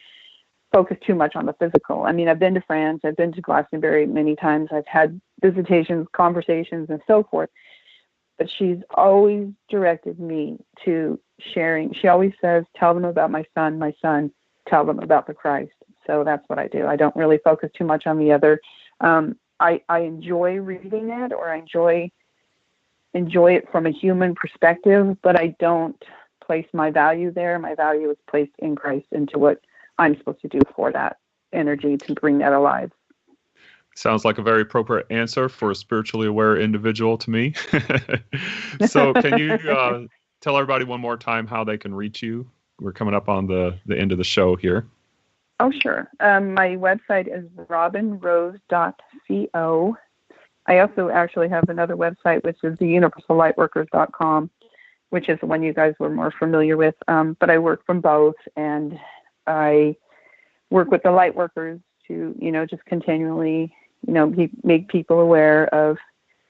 focus too much on the physical. I mean, I've been to France, I've been to Glastonbury many times, I've had visitations, conversations, and so forth. But she's always directed me to sharing. She always says, tell them about my son, tell them about the Christ. So that's what I do. I don't really focus too much on the other. I enjoy reading it, or I enjoy it from a human perspective, but I don't place my value there. My value is placed in Christ, into what I'm supposed to do for that energy to bring that alive. Sounds like a very appropriate answer for a spiritually aware individual to me. So can you tell everybody one more time how they can reach you? We're coming up on the end of the show here. Oh, sure. My website is robinrose.co. I also actually have another website, which is the universallightworkers.com, which is the one you guys were more familiar with. But I work from both, and I work with the light workers to, just continually, make people aware of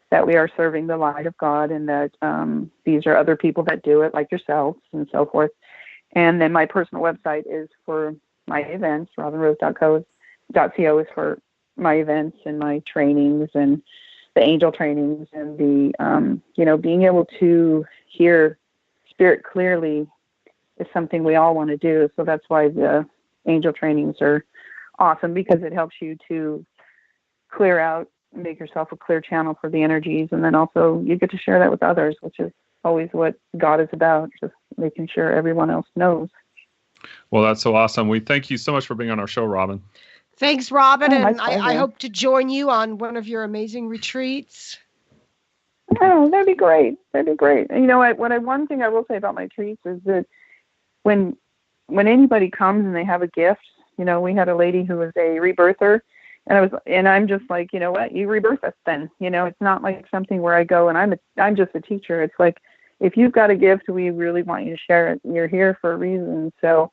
that we are serving the light of God, and that these are other people that do it, like yourselves and so forth. And then my personal website is for my events. robinrose.co is for my events and my trainings and the angel trainings, and the, being able to hear spirit clearly is something we all want to do. So that's why the angel trainings are awesome, because it helps you to clear out, make yourself a clear channel for the energies. And then also you get to share that with others, which is always what God is about, just making sure everyone else knows. Well, that's so awesome. We thank you so much for being on our show, Robin. Thanks, Robin. And I hope to join you on one of your amazing retreats. Oh, that'd be great. That'd be great. And one thing I will say about my retreats is that when anybody comes and they have a gift, we had a lady who was a rebirther, and I'm just like, you know what, you rebirth us then. It's not like something where I go and I'm just a teacher. It's like, if you've got a gift, we really want you to share it. You're here for a reason. So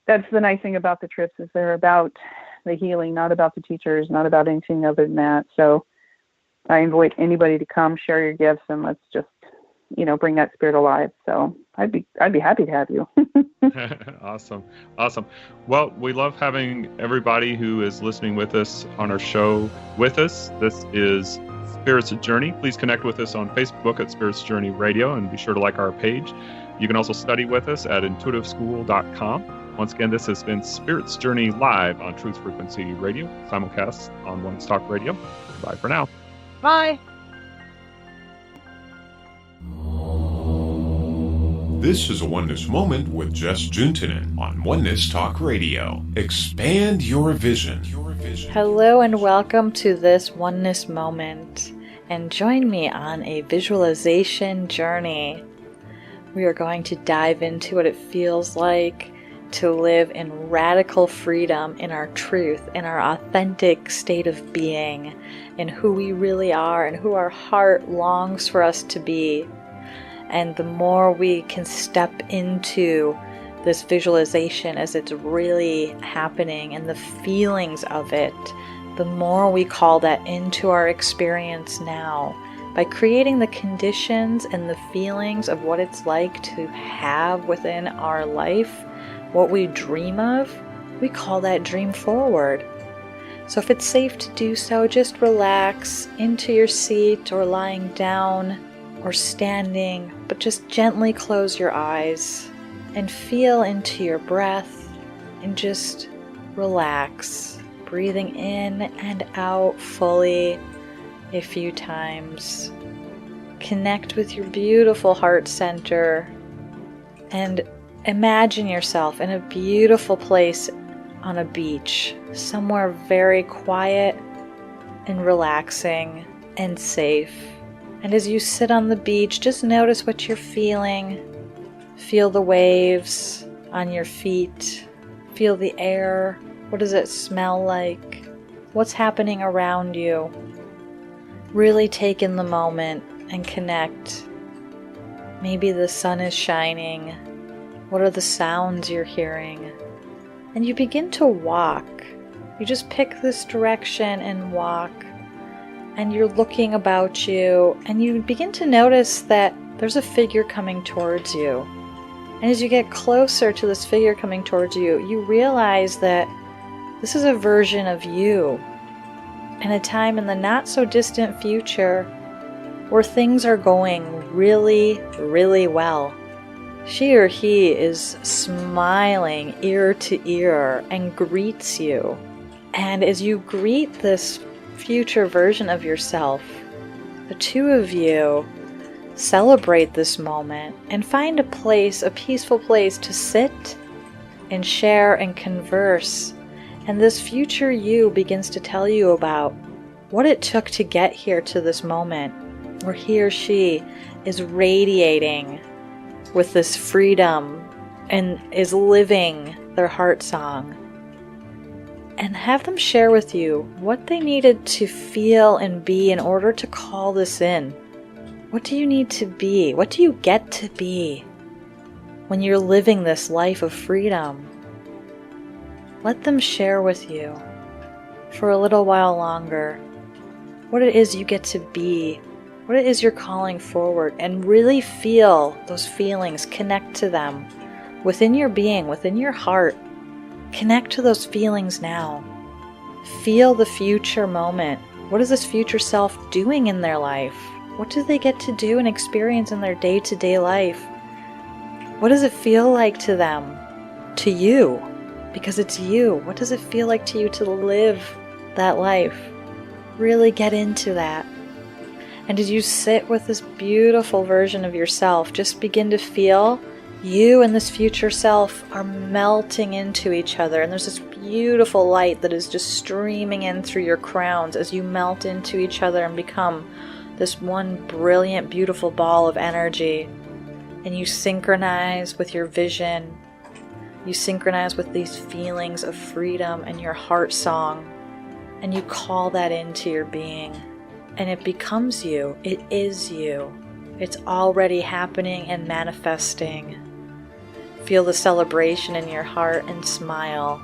that's the nice thing about the trips, is they're about the healing, not about the teachers, not about anything other than that. So I invite anybody to come, share your gifts, and let's just, bring that spirit alive. So I'd be happy to have you. Awesome. Well, we love having everybody who is listening with us on our show with us. This is Spirit's Journey. Please connect with us on Facebook at Spirit's Journey Radio, and be sure to like our page. You can also study with us at intuitiveschool.com. Once again, this has been Spirit's Journey live on Truth Frequency Radio, simulcast on Oneness Talk Radio. Bye for now. Bye. This is a Oneness Moment with Jess Juntunen on Oneness Talk Radio. Expand your vision. Hello and welcome to this Oneness Moment. And join me on a visualization journey. We are going to dive into what it feels like to live in radical freedom in our truth, in our authentic state of being, in who we really are and who our heart longs for us to be. And the more we can step into this visualization as it's really happening and the feelings of it, the more we call that into our experience now. By creating the conditions and the feelings of what it's like to have within our life, what we dream of, we call that dream forward. So if it's safe to do so, just relax into your seat or lying down or standing, but just gently close your eyes and feel into your breath and just relax, breathing in and out fully a few times. Connect with your beautiful heart center and imagine yourself in a beautiful place on a beach, somewhere very quiet and relaxing and safe. And as you sit on the beach, just notice what you're feeling. Feel the waves on your feet. Feel the air. What does it smell like? What's happening around you? Really take in the moment and connect. Maybe the sun is shining. What are the sounds you're hearing? And you begin to walk. You just pick this direction and walk. And you're looking about you, and you begin to notice that there's a figure coming towards you. And as you get closer to this figure coming towards you, you realize that this is a version of you in a time in the not so distant future where things are going really, really well. She or he is smiling ear to ear and greets you. And as you greet this future version of yourself, the two of you celebrate this moment and find a place, a peaceful place to sit and share and converse. And this future you begins to tell you about what it took to get here to this moment where he or she is radiating with this freedom and is living their heart song. And have them share with you what they needed to feel and be in order to call this in. What do you need to be? What do you get to be when you're living this life of freedom? Let them share with you for a little while longer what it is you get to be, what it is you're calling forward, and really feel those feelings, connect to them within your being, within your heart. Connect to those feelings now. Feel the future moment. What is this future self doing in their life? What do they get to do and experience in their day-to-day life? What does it feel like to them? To you? Because it's you. What does it feel like to you to live that life? Really get into that. And as you sit with this beautiful version of yourself, just begin to feel you and this future self are melting into each other. And there's this beautiful light that is just streaming in through your crowns as you melt into each other and become this one brilliant, beautiful ball of energy. And you synchronize with your vision. You synchronize with these feelings of freedom and your heart song. And you call that into your being. And it becomes you. It is you. It's already happening and manifesting. Feel the celebration in your heart and smile.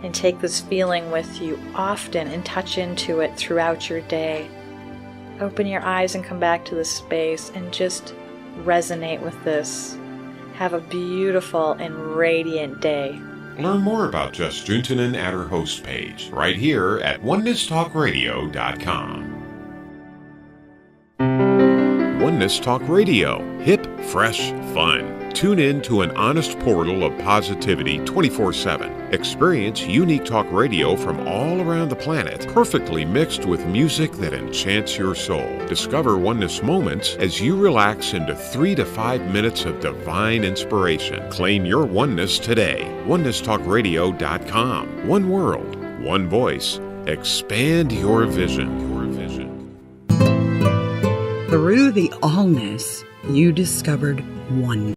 And take this feeling with you often and touch into it throughout your day. Open your eyes and come back to this space and just resonate with this. Have a beautiful and radiant day. Learn more about Jess Juntunen at her host page, right here at OneNessTalkRadio.com. Oneness Talk Radio. Hip, fresh, fun. Tune in to an honest portal of positivity 24/7. Experience unique talk radio from all around the planet, perfectly mixed with music that enchants your soul. Discover Oneness Moments as you relax into 3 to 5 minutes of divine inspiration. Claim your oneness today. OnenessTalkRadio.com. One world, one voice. Expand your vision. Through the allness, you discovered one.